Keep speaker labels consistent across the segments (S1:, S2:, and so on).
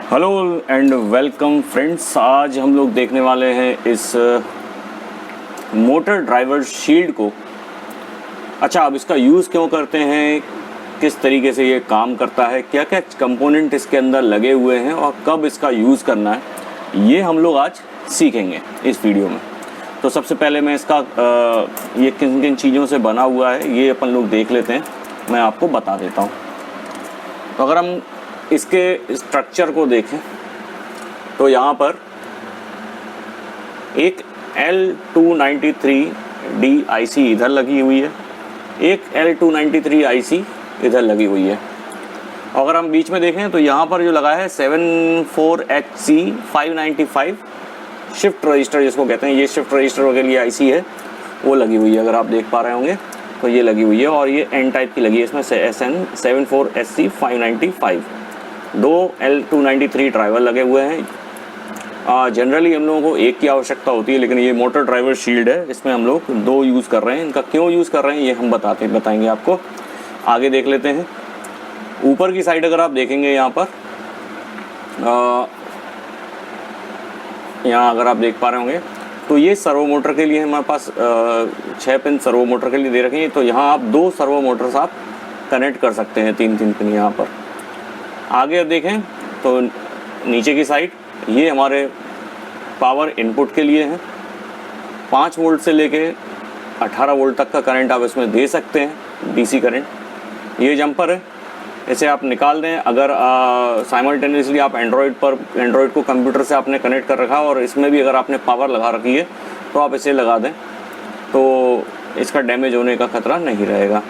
S1: Hello and welcome friends. आज हम लोग देखने वाले हैं इस मोटर ड्राइवर शील्ड को। अच्छा, अब इसका यूज़ क्यों करते हैं, किस तरीके से ये काम करता है, क्या क्या कंपोनेंट इसके अंदर लगे हुए हैं और कब इसका यूज़ करना है, ये हम लोग आज सीखेंगे इस वीडियो में। तो सबसे पहले मैं इसका ये किन किन चीज़ों से बना हुआ है ये अपन लोग देख लेते हैं, मैं आपको बता देता हूँ। तो अगर हम इसके स्ट्रक्चर को देखें तो यहाँ पर एक L293D IC इधर लगी हुई है, एक L293 IC इधर लगी हुई है। अगर हम बीच में देखें तो यहाँ पर जो लगा है 74HC595 शिफ्ट रजिस्टर जिसको कहते हैं, ये शिफ्ट रजिस्टर के लिए IC है, वो लगी हुई है। अगर आप देख पा रहे होंगे तो ये लगी हुई है और ये N टाइप की लगी है, इसमें SN74HC595 दो L293 ड्राइवर लगे हुए हैं। जनरली हम लोगों को एक की आवश्यकता होती है, लेकिन ये मोटर ड्राइवर शील्ड है, इसमें हम लोग दो यूज़ कर रहे हैं। इनका क्यों यूज़ कर रहे हैं ये हम बताएंगे आपको। आगे देख लेते हैं। ऊपर की साइड अगर आप देखेंगे यहाँ पर यहाँ अगर आप देख पा रहे होंगे तो ये सर्वो मोटर के लिए हमारे पास 6 पिन सर्वो मोटर के लिए दे रखे हैं। तो यहाँ आप 2 सर्वो मोटर्स आप कनेक्ट कर सकते हैं, 3 पिन यहाँ पर। आगे अब देखें तो नीचे की साइड ये हमारे पावर इनपुट के लिए है। 5 वोल्ट से लेके 18 वोल्ट तक का करंट आप इसमें दे सकते हैं, डीसी करंट। ये जंपर है, इसे आप निकाल दें। अगर साइमल्टेनियसली आप एंड्रॉयड को कंप्यूटर से आपने कनेक्ट कर रखा और इसमें भी अगर आपने पावर लगा रखी है तो आप इसे लगा दें, तो इसका डैमेज होने का ख़तरा नहीं रहेगा।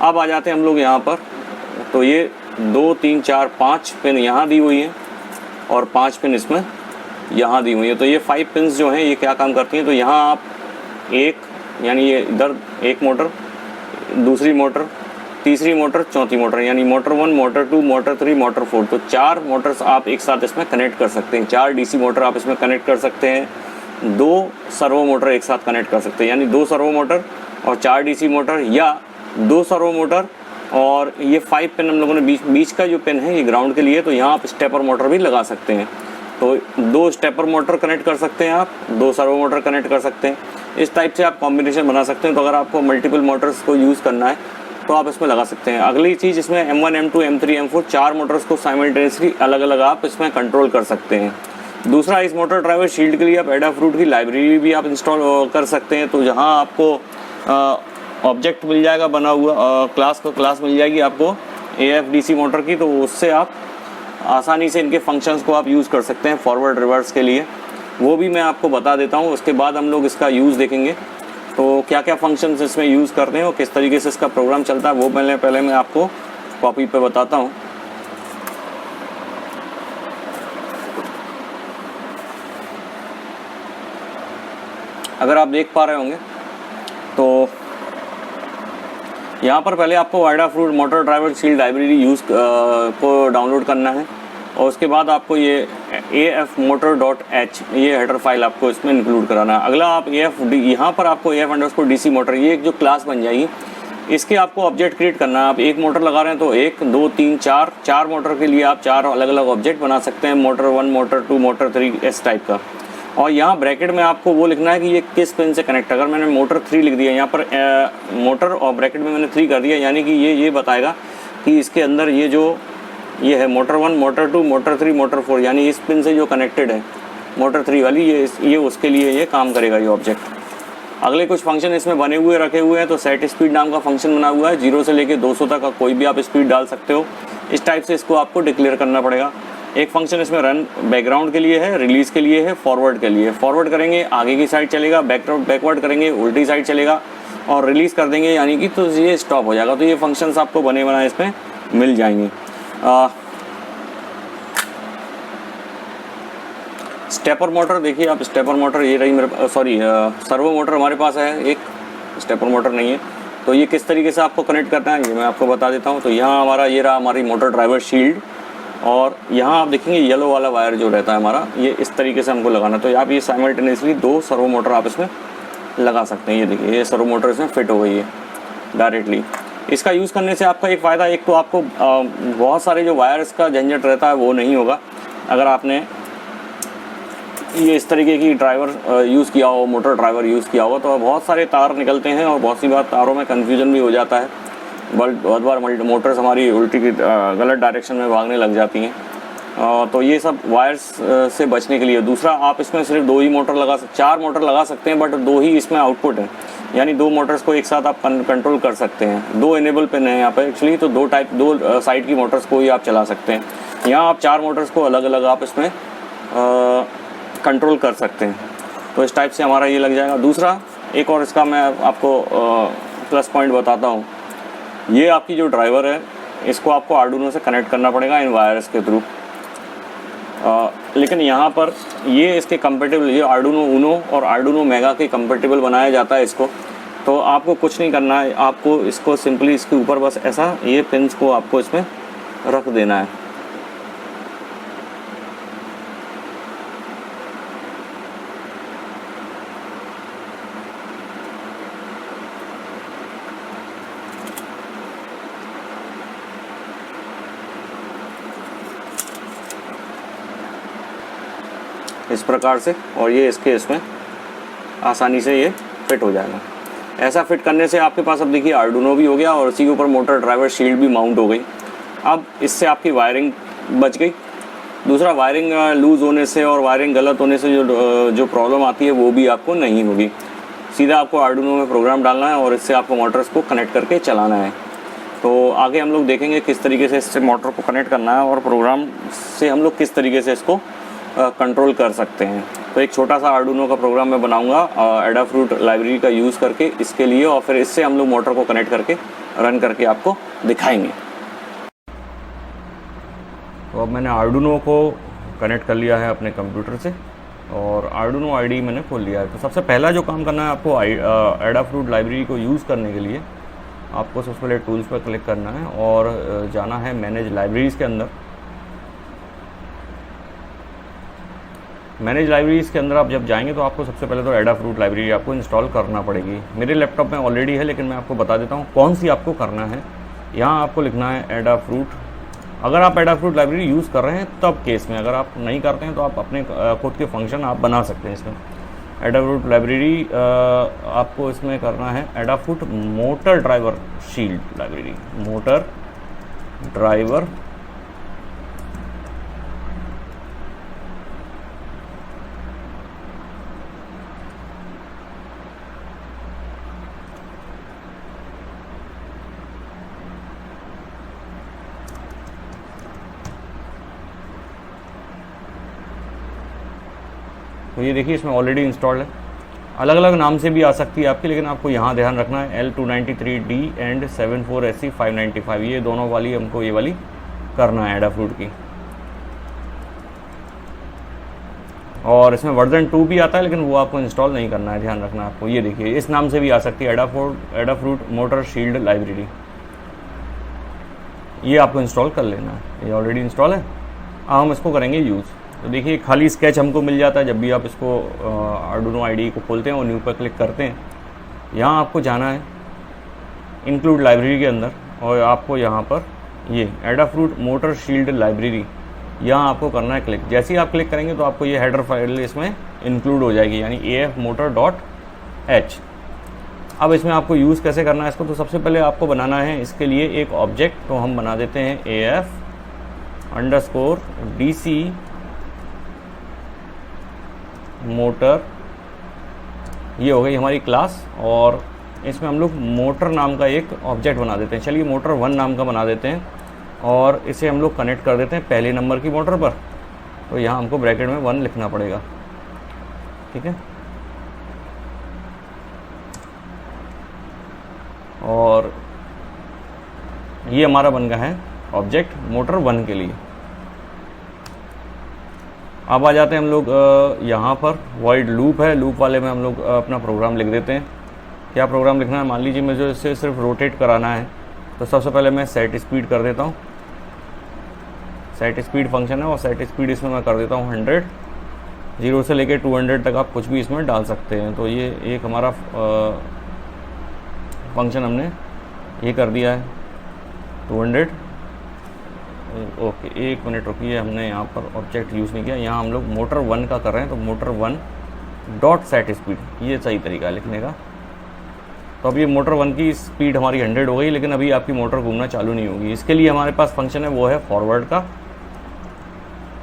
S1: अब आ जाते हैं हम लोग यहाँ पर। तो ये 2 3 4 5 पिन यहाँ दी हुई हैं और 5 पिन इसमें यहाँ दी हुई है। तो ये 5 पिन्स जो हैं ये क्या काम करती हैं, तो यहाँ आप एक यानी ये इधर एक मोटर, दूसरी मोटर, तीसरी मोटर, चौथी मोटर, यानी मोटर 1, मोटर 2, मोटर 3, मोटर 4, तो 4 मोटर्स आप एक साथ इसमें कनेक्ट कर सकते हैं। 4 डीसी मोटर आप इसमें कनेक्ट कर सकते हैं। 2 सर्वो मोटर एक साथ कनेक्ट कर सकते हैं, यानी 2 सर्वो मोटर और 4 डीसी मोटर, या 2 सर्वो मोटर और ये 5 पिन हम लोगों ने बीच का जो पिन है ये ग्राउंड के लिए, तो यहाँ आप स्टेपर मोटर भी लगा सकते हैं। तो 2 स्टेपर मोटर कनेक्ट कर सकते हैं आप, 2 सर्वो मोटर कनेक्ट कर सकते हैं। इस टाइप से आप कॉम्बिनेशन बना सकते हैं। तो अगर आपको मल्टीपल मोटर्स को यूज़ करना है तो आप इसमें लगा सकते हैं। अगली चीज़, इसमें M1 M2 M3 M4 4 Motors को साइमल्टेनियसली अलग अलग आप इसमें कंट्रोल कर सकते हैं। दूसरा, इस मोटर ड्राइवर शील्ड के लिए आप एडाफ्रूट की लाइब्रेरी भी आप इंस्टॉल कर सकते हैं। तो जहाँ आपको ऑब्जेक्ट मिल जाएगा बना हुआ, क्लास मिल जाएगी आपको AFDC मोटर की, तो उससे आप आसानी से इनके फंक्शंस को आप यूज़ कर सकते हैं फॉरवर्ड रिवर्स के लिए। वो भी मैं आपको बता देता हूँ। उसके बाद हम लोग इसका यूज़ देखेंगे, तो क्या क्या फंक्शंस इसमें यूज़ करते हैं और किस तरीके से इसका प्रोग्राम चलता है, वो पहले मैं आपको कॉपी पे बताता हूँ। अगर आप देख पा रहे होंगे तो यहाँ पर पहले आपको Adafruit motor driver shield library को डाउनलोड करना है और उसके बाद आपको ये AF_motor.h ये हेडर फाइल आपको इसमें इंक्लूड कराना है। अगला आप यहाँ पर आपको AF_DC मोटर, ये एक जो क्लास बन जाएगी, इसके आपको ऑब्जेक्ट क्रिएट करना है। आप एक मोटर लगा रहे हैं तो 1 2 3 4 मोटर के लिए आप 4 अलग अलग ऑब्जेक्ट बना सकते हैं, मोटर 1, मोटर 2, मोटर 3, इस टाइप का। और यहाँ ब्रैकेट में आपको वो लिखना है कि ये किस पिन से कनेक्ट। अगर मैंने मोटर 3 लिख दिया यहाँ पर मोटर और ब्रैकेट में मैंने 3 कर दिया, यानी कि ये बताएगा कि इसके अंदर ये है मोटर 1, मोटर 2, मोटर 3, मोटर 4, यानी इस पिन से जो कनेक्टेड है मोटर 3 वाली, ये उसके लिए ये काम करेगा ये ऑब्जेक्ट। अगले कुछ फंक्शन इसमें बने हुए रखे हुए हैं। तो सेट स्पीड नाम का फंक्शन बना हुआ है, 0 से लेके 200 तक का कोई भी आप स्पीड डाल सकते हो। इस टाइप से इसको आपको डिक्लेयर करना पड़ेगा। एक फंक्शन इसमें रन बैकग्राउंड के लिए है, रिलीज़ के लिए है, फॉरवर्ड के लिए। फॉरवर्ड करेंगे आगे की साइड चलेगा, बैकवर्ड करेंगे उल्टी साइड चलेगा, और रिलीज़ कर देंगे यानी कि तो ये स्टॉप हो जाएगा। तो ये फंक्शंस आपको बने बनाए इसमें मिल जाएंगे। स्टेपर मोटर देखिए आप, स्टेपर मोटर ये रही मेरे, सर्वो मोटर हमारे पास है, एक स्टेपर मोटर नहीं है। तो ये किस तरीके से आपको कनेक्ट करना है ये मैं आपको बता देता हूँ। तो यहाँ हमारा ये रहा हमारी मोटर ड्राइवर शील्ड, और यहाँ आप देखेंगे येलो वाला वायर जो रहता है हमारा, ये इस तरीके से हमको लगाना। तो आप ये साइमल्टेनियसली 2 सर्वो मोटर आप इसमें लगा सकते हैं। ये देखिए ये सर्वो मोटर इसमें फिट हो गई है डायरेक्टली। इसका यूज़ करने से आपका एक फ़ायदा, एक तो आपको बहुत सारे जो वायर्स का झंझट रहता है वो नहीं होगा। अगर आपने ये इस तरीके की ड्राइवर यूज़ किया हो, मोटर ड्राइवर यूज़ किया होगा, तो बहुत सारे तार निकलते हैं और बहुत सी बार तारों में कन्फ्यूजन भी हो जाता है। बहुत बार मोटर्स हमारी उल्टी की गलत डायरेक्शन में भागने लग जाती हैं। तो ये सब वायर्स से बचने के लिए। दूसरा, आप इसमें सिर्फ 2 ही मोटर 4 मोटर लगा सकते हैं, बट 2 ही इसमें आउटपुट है, यानी 2 मोटर्स को एक साथ आप कंट्रोल कर सकते हैं। 2 इनेबल पिन है यहाँ पर एक्चुअली, तो 2 साइड की मोटर्स को ही आप चला सकते हैं। यहाँ आप 4 मोटर्स को अलग अलग आप इसमें कंट्रोल कर सकते हैं। तो इस टाइप से हमारा ये लग जाएगा। दूसरा, एक और इसका मैं आपको प्लस पॉइंट बताता हूँ। ये आपकी जो ड्राइवर है, इसको आपको आर्डुइनो से कनेक्ट करना पड़ेगा इन वायर्स के थ्रू। लेकिन यहाँ पर ये इसके कंपेटेबल, ये आर्डुइनो ऊनो और आर्डुइनो मेगा के कंपेटेबल बनाया जाता है इसको। तो आपको कुछ नहीं करना है, आपको इसको सिंपली इसके ऊपर बस ऐसा ये पिन्स को आपको इसमें रख देना है। इस प्रकार से, और ये इसमें आसानी से ये फिट हो जाएगा। ऐसा फिट करने से आपके पास अब देखिए आर्डुइनो भी हो गया और उसी के ऊपर मोटर ड्राइवर शील्ड भी माउंट हो गई। अब इससे आपकी वायरिंग बच गई। दूसरा, वायरिंग लूज़ होने से और वायरिंग गलत होने से जो प्रॉब्लम आती है वो भी आपको नहीं होगी। सीधा आपको आर्डुइनो में प्रोग्राम डालना है और इससे आपको मोटर्स को कनेक्ट करके चलाना है। तो आगे हम लोग देखेंगे किस तरीके से इससे मोटर को कनेक्ट करना है और प्रोग्राम से हम लोग किस तरीके से इसको कंट्रोल कर सकते हैं। तो एक छोटा सा आर्डुइनो का प्रोग्राम मैं बनाऊंगा एडाफ्रूट लाइब्रेरी का यूज़ करके इसके लिए, और फिर इससे हम लोग मोटर को कनेक्ट करके रन करके आपको दिखाएंगे। तो अब मैंने आर्डुइनो को कनेक्ट कर लिया है अपने कंप्यूटर से और आर्डुइनो आईडी मैंने खोल लिया है। तो सबसे पहला जो काम करना है आपको एडाफ्रूट लाइब्रेरी को यूज़ करने के लिए, आपको सबसे पहले टूल्स पर क्लिक करना है और जाना है मैनेज लाइब्रेरीज़ के अंदर। मैनेज लाइब्रेरीज़ के अंदर आप जब जाएंगे तो आपको सबसे पहले तो एडाफ्रूट लाइब्रेरी आपको इंस्टॉल करना पड़ेगी। मेरे लैपटॉप में ऑलरेडी है, लेकिन मैं आपको बता देता हूँ कौन सी आपको करना है। यहाँ आपको लिखना है एडाफ्रूट। अगर आप एडाफ्रूट लाइब्रेरी यूज़ कर रहे हैं तब केस में, अगर आप नहीं करते हैं तो आप अपने खुद के फंक्शन आप बना सकते हैं इसमें। एडाफ्रूट लाइब्रेरी आपको इसमें करना है Adafruit motor driver shield library, motor driver तो ये देखिए इसमें ऑलरेडी इंस्टॉल्ड है। अलग अलग नाम से भी आ सकती है आपकी, लेकिन आपको यहाँ ध्यान रखना है L293D एंड 74SC 595, ये दोनों वाली हमको ये वाली करना है एडाफ्रूट की। और इसमें वर्जन 2 भी आता है, लेकिन वो आपको इंस्टॉल नहीं करना है, ध्यान रखना है आपको। ये देखिए इस नाम से भी आ सकती है एडाफ्रूट मोटर शील्ड लाइब्रेरी, ये आपको इंस्टॉल कर लेना है। ये ऑलरेडी इंस्टॉल है। अब हम इसको करेंगे यूज़। तो देखिए खाली स्केच हमको मिल जाता है जब भी आप इसको आर्डुइनो आईडी को खोलते हैं और न्यू पर क्लिक करते हैं। यहाँ आपको जाना है इंक्लूड लाइब्रेरी के अंदर और आपको यहाँ पर ये एडाफ्रूट मोटर शील्ड लाइब्रेरी, यहाँ आपको करना है क्लिक। जैसे ही आप क्लिक करेंगे तो आपको ये हेडर फाइल इसमें इंक्लूड हो जाएगी, यानी afmotor.h। अब इसमें आपको यूज़ कैसे करना है इसको, तो सबसे पहले आपको बनाना है इसके लिए एक ऑब्जेक्ट। तो हम बना देते हैं AF_DC मोटर, ये हो गई हमारी क्लास। और इसमें हम लोग मोटर नाम का एक ऑब्जेक्ट बना देते हैं। चलिए मोटर 1 नाम का बना देते हैं और इसे हम लोग कनेक्ट कर देते हैं पहले नंबर की मोटर पर। तो यहाँ हमको ब्रैकेट में 1 लिखना पड़ेगा, ठीक है। और ये हमारा बन गया है ऑब्जेक्ट मोटर 1 के लिए। अब आ जाते हैं हम लोग यहाँ पर वॉइड लूप है, लूप वाले में हम लोग अपना प्रोग्राम लिख देते हैं। क्या प्रोग्राम लिखना है, मान लीजिए मुझे इसे सिर्फ रोटेट कराना है, तो सबसे पहले मैं सेट स्पीड कर देता हूँ। सेट स्पीड फंक्शन है और सेट स्पीड इसमें मैं कर देता हूँ 100। 0 से लेकर 200 तक आप कुछ भी इसमें डाल सकते हैं। तो ये एक हमारा फंक्शन हमने ये कर दिया है 200। ओके, 1 मिनट रुकिए, हमने यहाँ पर ऑब्जेक्ट यूज़ नहीं किया। यहाँ हम लोग मोटर 1 का कर रहे हैं, तो मोटर 1 डॉट सेट स्पीड, ये सही तरीका है लिखने का। तो अब ये मोटर 1 की स्पीड हमारी 100 हो गई, लेकिन अभी आपकी मोटर घूमना चालू नहीं होगी। इसके लिए हमारे पास फंक्शन है, वो है फॉरवर्ड का।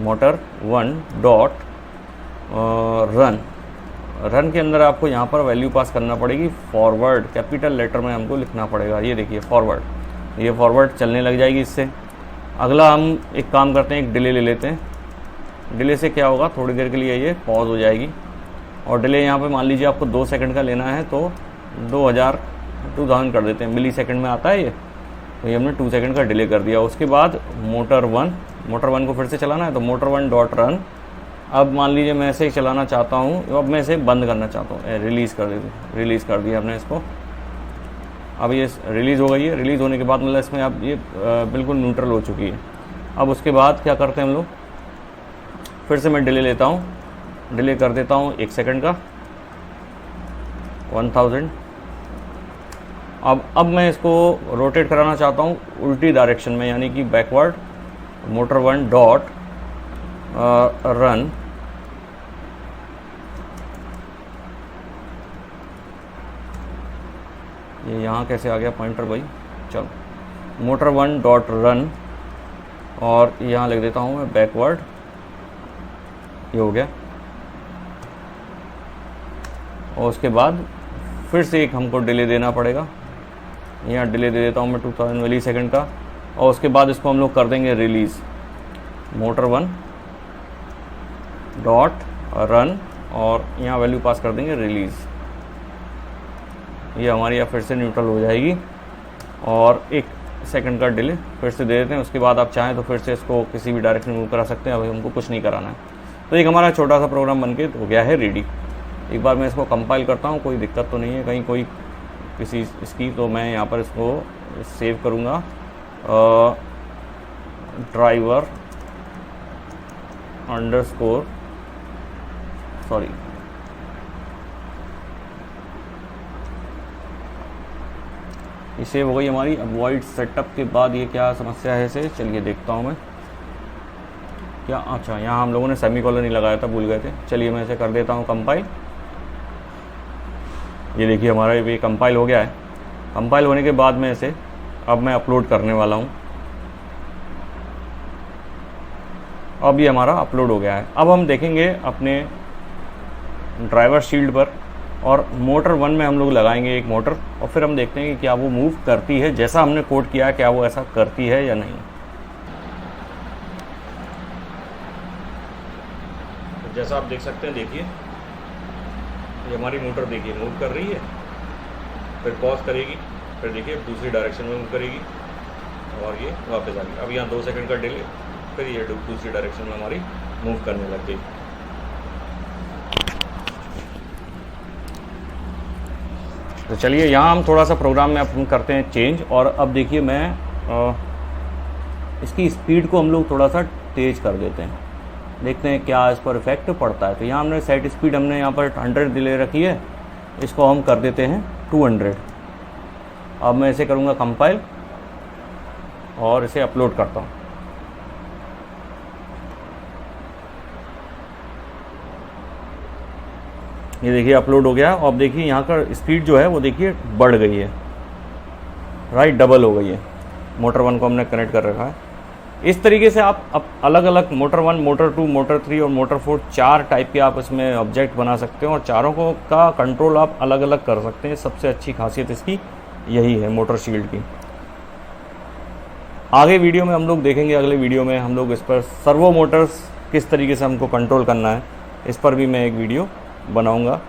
S1: मोटर 1 डॉट रन के अंदर आपको यहाँ पर वैल्यू पास करना पड़ेगी फॉरवर्ड, कैपिटल लेटर में हमको लिखना पड़ेगा। ये देखिए फॉरवर्ड, ये फॉरवर्ड चलने लग जाएगी इससे। अगला हम एक काम करते हैं, एक डिले ले लेते हैं। डिले से क्या होगा, थोड़ी देर के लिए ये पॉज हो जाएगी। और डिले यहाँ पे मान लीजिए आपको 2 सेकंड का लेना है, तो 2000 कर देते हैं, मिली सेकंड में आता है ये, तो ये हमने 2 सेकंड का डिले कर दिया। उसके बाद मोटर 1 को फिर से चलाना है, तो मोटर 1 डॉट रन। अब मान लीजिए मैं इसे चलाना चाहता हूँ, अब मैं इसे बंद करना चाहता हूँ, रिलीज़ कर देते, रिलीज़ कर दिया हमने इसको। अब ये रिलीज़ हो गई है। रिलीज़ होने के बाद मतलब इसमें अब ये बिल्कुल न्यूट्रल हो चुकी है। अब उसके बाद क्या करते हैं हम लोग, फिर से मैं डिले लेता हूँ, डिले कर देता हूँ 1 सेकंड का, 1000। अब मैं इसको रोटेट कराना चाहता हूँ उल्टी डायरेक्शन में, यानी कि बैकवर्ड। मोटर 1 डॉट रन, ये यहाँ कैसे आ गया पॉइंटर भाई, चलो। मोटर 1 डॉट रन, और यहाँ लिख देता हूँ मैं बैकवर्ड, ये हो गया। और उसके बाद फिर से एक हमको डिले देना पड़ेगा, यहाँ डिले दे देता हूँ मैं 2000 मिली सेकंड का। और उसके बाद इसको हम लोग कर देंगे रिलीज़, मोटर 1 डॉट रन, और यहाँ वैल्यू पास कर देंगे रिलीज़। ये हमारी यहाँ फिर से न्यूट्रल हो जाएगी, और 1 सेकंड का डिले फिर से दे देते हैं। उसके बाद आप चाहें तो फिर से इसको किसी भी डायरेक्शन में मूव करा सकते हैं, अभी हमको कुछ नहीं कराना है। तो एक हमारा छोटा सा प्रोग्राम बनके हो गया है रेडी। एक बार मैं इसको कंपाइल करता हूँ, कोई दिक्कत तो नहीं है कहीं कोई किसी इसकी, तो मैं यहाँ पर इसको सेव करूँगा, ड्राइवर अंडरस्कोर, सॉरी ये सेव हो गई हमारी। अब वॉइड सेटअप के बाद ये क्या समस्या है इसे, चलिए देखता हूँ मैं क्या। अच्छा, यहाँ हम लोगों ने सेमीकोलन नहीं लगाया था, भूल गए थे। चलिए मैं इसे कर देता हूँ कंपाइल। ये देखिए हमारा ये कंपाइल हो गया है। कंपाइल होने के बाद में इसे अब मैं अपलोड करने वाला हूँ। अब ये हमारा अपलोड हो गया है। अब हम देखेंगे अपने ड्राइवर शील्ड पर, और मोटर 1 में हम लोग लगाएंगे एक मोटर, और फिर हम देखते हैं कि क्या वो मूव करती है जैसा हमने कोड किया है, क्या वो ऐसा करती है या नहीं। तो जैसा आप देख सकते हैं, देखिए ये हमारी मोटर देखिए मूव कर रही है, फिर पॉज करेगी, फिर देखिए दूसरी डायरेक्शन में मूव करेगी, और ये वापस आ गई। अब यहाँ 2 सेकंड का डिले, फिर ये दूसरी डायरेक्शन में हमारी मूव करने लग गई। तो चलिए यहाँ हम थोड़ा सा प्रोग्राम में अपन करते हैं चेंज, और अब देखिए मैं इसकी स्पीड को हम लोग थोड़ा सा तेज़ कर देते हैं, देखते हैं क्या इस पर इफेक्ट पड़ता है। तो यहाँ हमने सेट स्पीड हमने यहाँ पर 100 दिले रखी है, इसको हम कर देते हैं 200। अब मैं इसे करूँगा कंपाइल और इसे अपलोड करता हूँ। ये देखिए अपलोड हो गया। और अब देखिए यहाँ का स्पीड जो है वो देखिए बढ़ गई है, राइट, डबल हो गई है। मोटर 1 को हमने कनेक्ट कर रखा है। इस तरीके से आप अब अलग अलग मोटर 1, मोटर 2, मोटर 3 और मोटर 4 4 टाइप के आप इसमें ऑब्जेक्ट बना सकते हैं, और चारों को का कंट्रोल आप अलग अलग कर सकते हैं। सबसे अच्छी खासियत इसकी यही है मोटर शील्ड की। आगे वीडियो में हम लोग देखेंगे, अगले वीडियो में हम लोग इस पर सर्वो मोटर्स किस तरीके से हमको कंट्रोल करना है, इस पर भी मैं एक वीडियो बनाऊंगा।